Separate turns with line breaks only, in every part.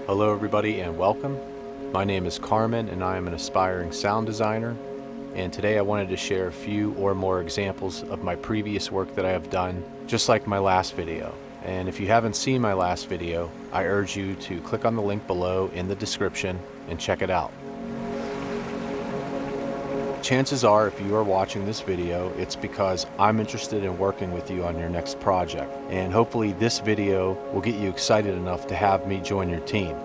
Hello everybody and welcome. My name is Carmen and I am an aspiring sound designer, and today I wanted to share a few or more examples of my previous work that I have done, just like my last video. And if you haven't seen my last video, I urge you to click on the link below in the description and check it out. Chances are, if you are watching this video, it's because I'm interested in working with you on your next project, and hopefully this video will get you excited enough to have me join your team.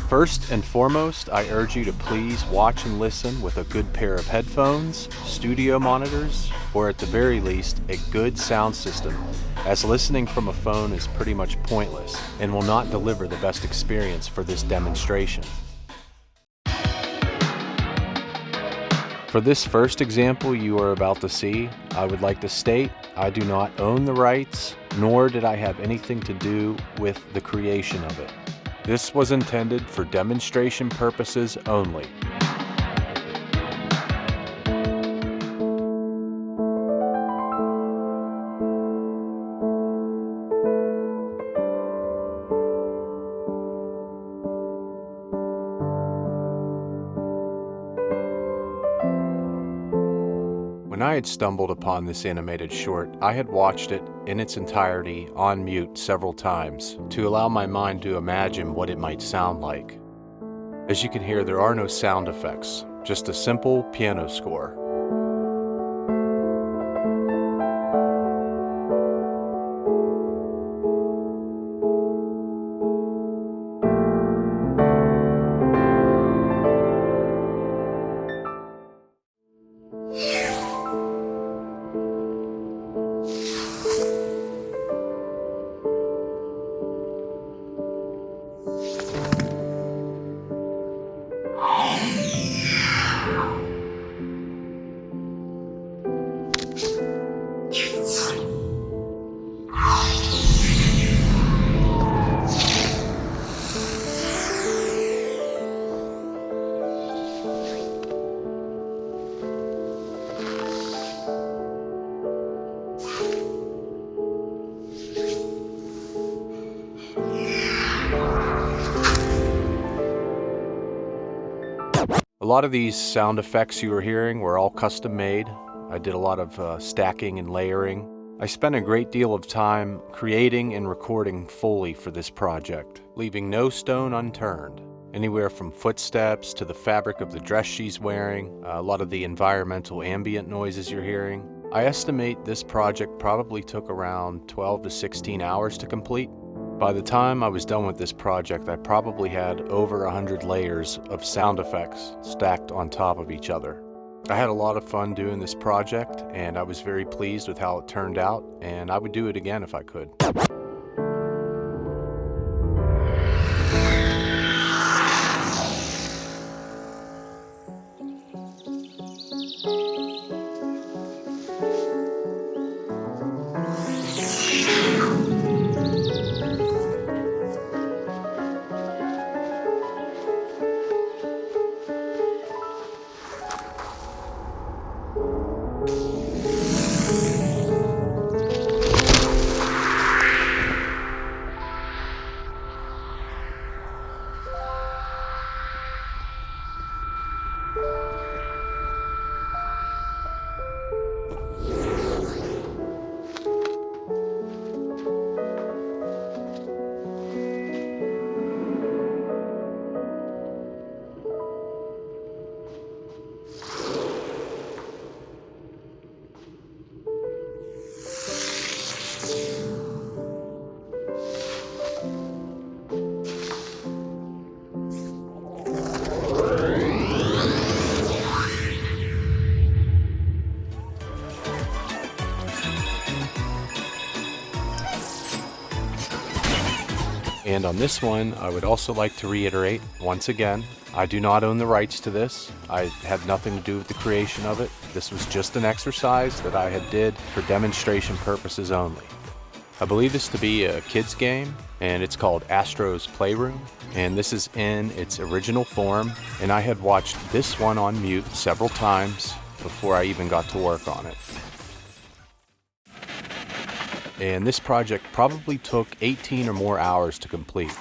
First and foremost, I urge you to please watch and listen with a good pair of headphones, studio monitors, or at the very least, a good sound system, as listening from a phone is pretty much pointless and will not deliver the best experience for this demonstration. For this first example you are about to see, I would like to state I do not own the rights, nor did I have anything to do with the creation of it. This was intended for demonstration purposes only. When I had stumbled upon this animated short, I had watched it in its entirety on mute several times to allow my mind to imagine what it might sound like. As you can hear, there are no sound effects, just a simple piano score. A lot of these sound effects you are hearing were all custom made. I did a lot of stacking and layering. I spent a great deal of time creating and recording Foley for this project, leaving no stone unturned. Anywhere from footsteps to the fabric of the dress she's wearing, a lot of the environmental ambient noises you're hearing. I estimate this project probably took around 12 to 16 hours to complete. By the time I was done with this project, I probably had over 100 layers of sound effects stacked on top of each other. I had a lot of fun doing this project, and I was very pleased with how it turned out, and I would do it again if I could. And on this one, I would also like to reiterate, once again, I do not own the rights to this. I had nothing to do with the creation of it. This was just an exercise that I had did for demonstration purposes only. I believe this to be a kid's game, and it's called ASTRO's Playroom, and this is in its original form, and I had watched this one on mute several times before I even got to work on it. And this project probably took 18 or more hours to complete.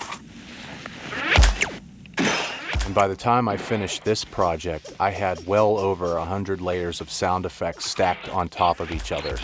And by the time I finished this project, I had well over 100 layers of sound effects stacked on top of each other.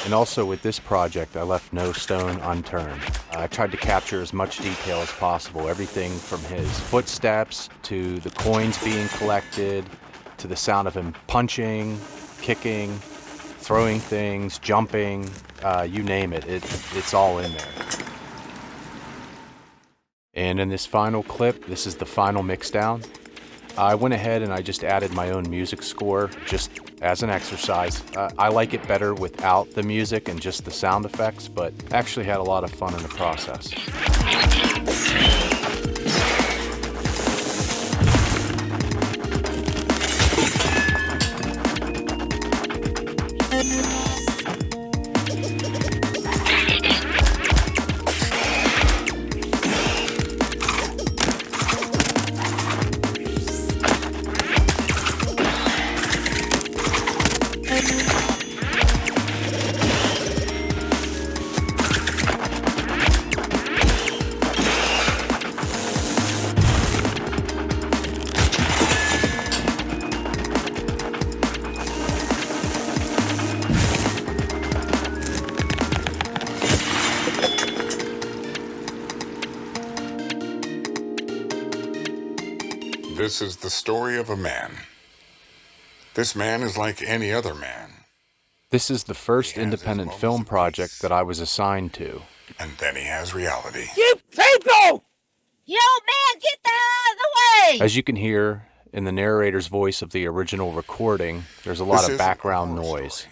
And also with this project, I left no stone unturned. I tried to capture as much detail as possible, everything from his footsteps to the coins being collected, to the sound of him punching, kicking, throwing things, jumping, you name it, it's all in there. And in this final clip, this is the final mixdown. I went ahead and I just added my own music score just as an exercise. I like it better without the music and just the sound effects, but actually had a lot of fun in the process.
This is the story of a man. This man is like any other man.
This is the first independent film project that I was assigned to.
And then he has reality.
You people! Yo, man, get the hell out of the way!
As you can hear in the narrator's voice of the original recording, there's a lot of background noise.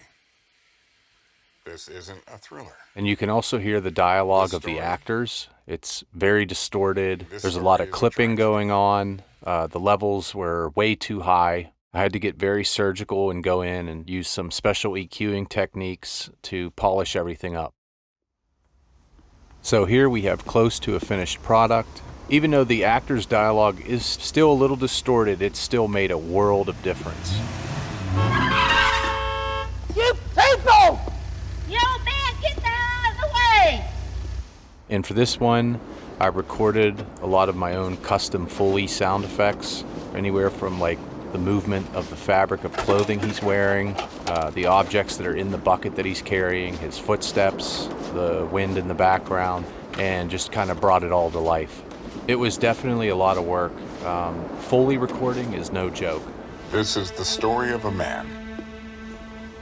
This isn't a thriller.
And you can also hear the dialogue of the actors. It's very distorted. There's a lot of clipping going on. The levels were way too high. I had to get very surgical and go in and use some special EQing techniques to polish everything up. So here we have close to a finished product. Even though the actor's dialogue is still a little distorted, it still made a world of difference.
You people! Yo, man, get the hell out of the way!
And for this one, I recorded a lot of my own custom Foley sound effects, anywhere from like the movement of the fabric of clothing he's wearing, the objects that are in the bucket that he's carrying, his footsteps, the wind in the background, and just kind of brought it all to life. It was definitely a lot of work. Foley recording is no joke.
This is the story of a man.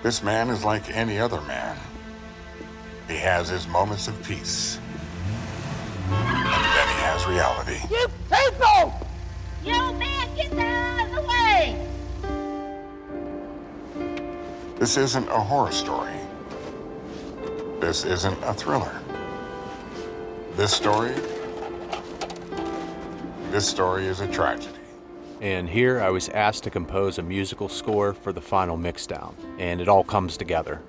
This man is like any other man. He has his moments of peace. And then he has reality.
You people! Yo, man, get the hell out of the way!
This isn't a horror story. This isn't a thriller. This story is a tragedy.
And here I was asked to compose a musical score for the final mixdown, and it all comes together.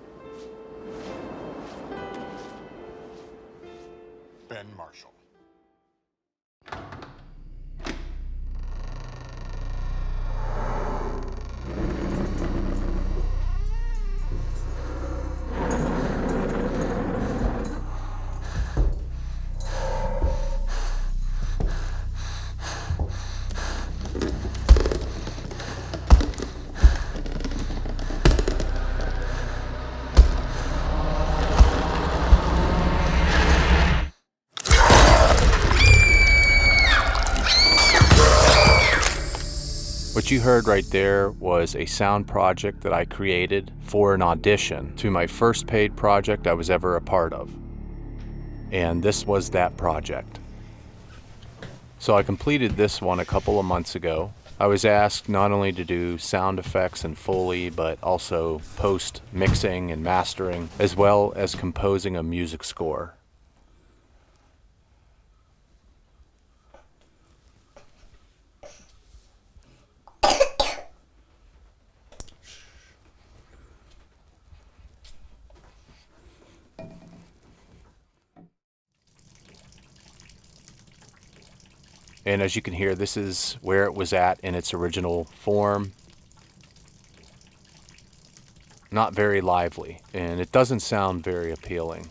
Ben Marshall.
What you heard right there was a sound project that I created for an audition to my first paid project I was ever a part of. And this was that project. So I completed this one a couple of months ago. I was asked not only to do sound effects and Foley, but also post mixing and mastering, as well as composing a music score. And as you can hear, this is where it was at in its original form. Not very lively, and it doesn't sound very appealing.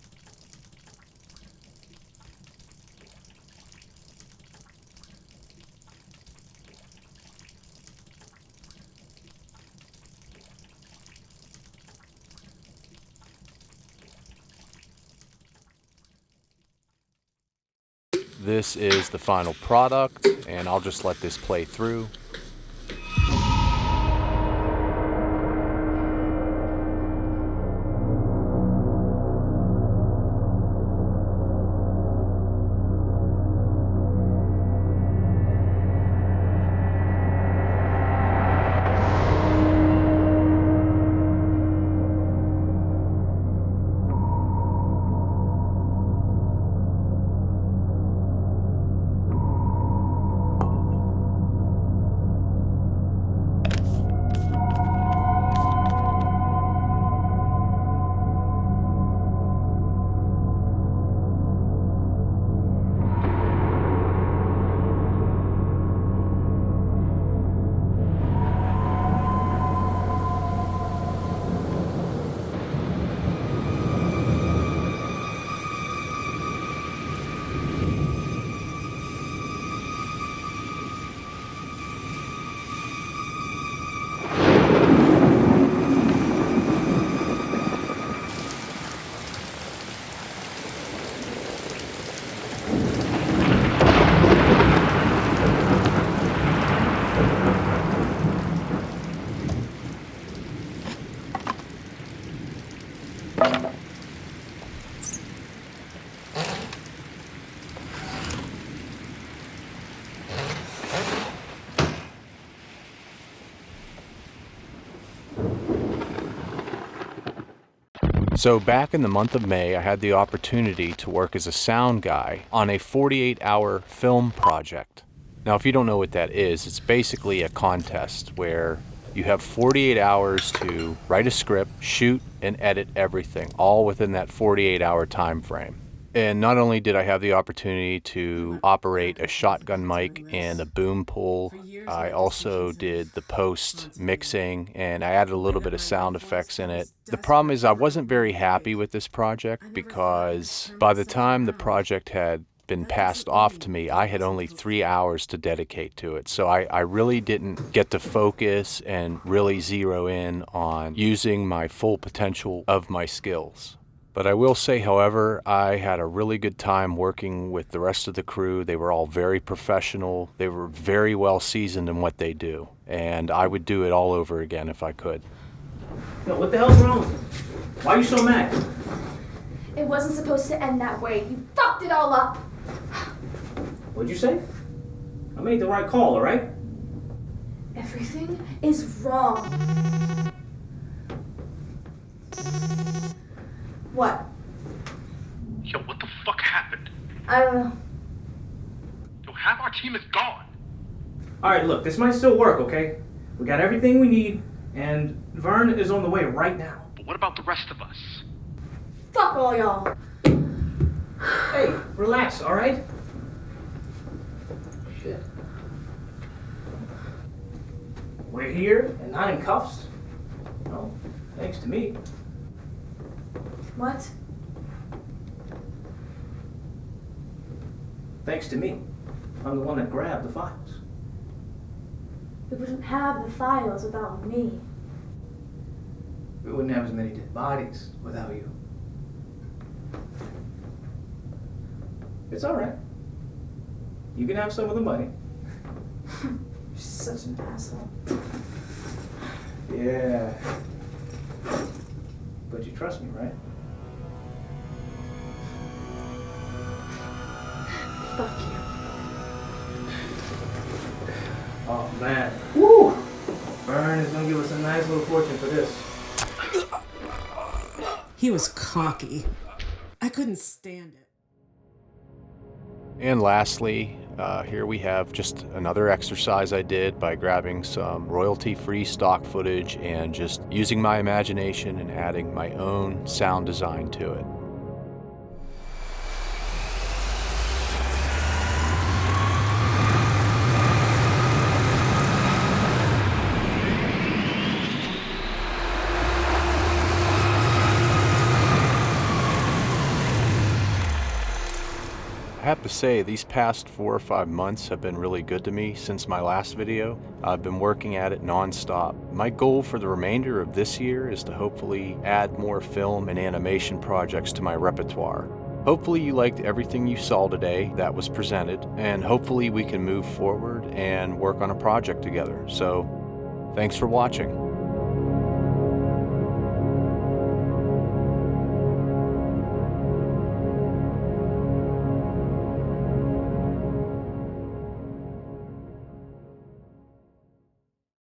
This is the final product, and I'll just let this play through. So back in the month of May, I had the opportunity to work as a sound guy on a 48-hour film project. Now, if you don't know what that is, it's basically a contest where you have 48 hours to write a script, shoot, and edit everything, all within that 48-hour time frame. And not only did I have the opportunity to operate a shotgun mic and a boom pole, I also did the post mixing, and I added a little bit of sound effects in it. The problem is I wasn't very happy with this project because by the time the project had been passed off to me, I had only 3 hours to dedicate to it. So I really didn't get to focus and really zero in on using my full potential of my skills. But I will say, however, I had a really good time working with the rest of the crew. They were all very professional. They were very well seasoned in what they do. And I would do it all over again if I could.
Yo, what the hell's wrong with you? Why are you so mad?
It wasn't supposed to end that way. You fucked it all up.
What'd you say? I made the right call, alright?
Everything is wrong. What?
Yo, what the fuck happened?
I don't know.
Yo, half our team is gone.
Alright, look, this might still work, okay? We got everything we need, and Vern is on the way right now.
But what about the rest of us?
Fuck all y'all.
Hey, relax, alright? Shit. We're here and not in cuffs? No, thanks to me.
What?
Thanks to me. I'm the one that grabbed the files.
We wouldn't have the files without me.
We wouldn't have as many dead bodies without you. It's alright. You can have some of the money.
You're such an asshole.
Yeah. But you trust me, right?
Fuck you.
Oh, man. Woo! Vern is gonna give us a nice little fortune for this.
He was cocky. I couldn't stand it.
And lastly, here we have just another exercise I did by grabbing some royalty-free stock footage and just using my imagination and adding my own sound design to it. have to say, these past 4 or 5 months have been really good to me since my last video. I've been working at it non-stop. My goal for the remainder of this year is to hopefully add more film and animation projects to my repertoire. Hopefully you liked everything you saw today that was presented, and hopefully we can move forward and work on a project together. So, thanks for watching.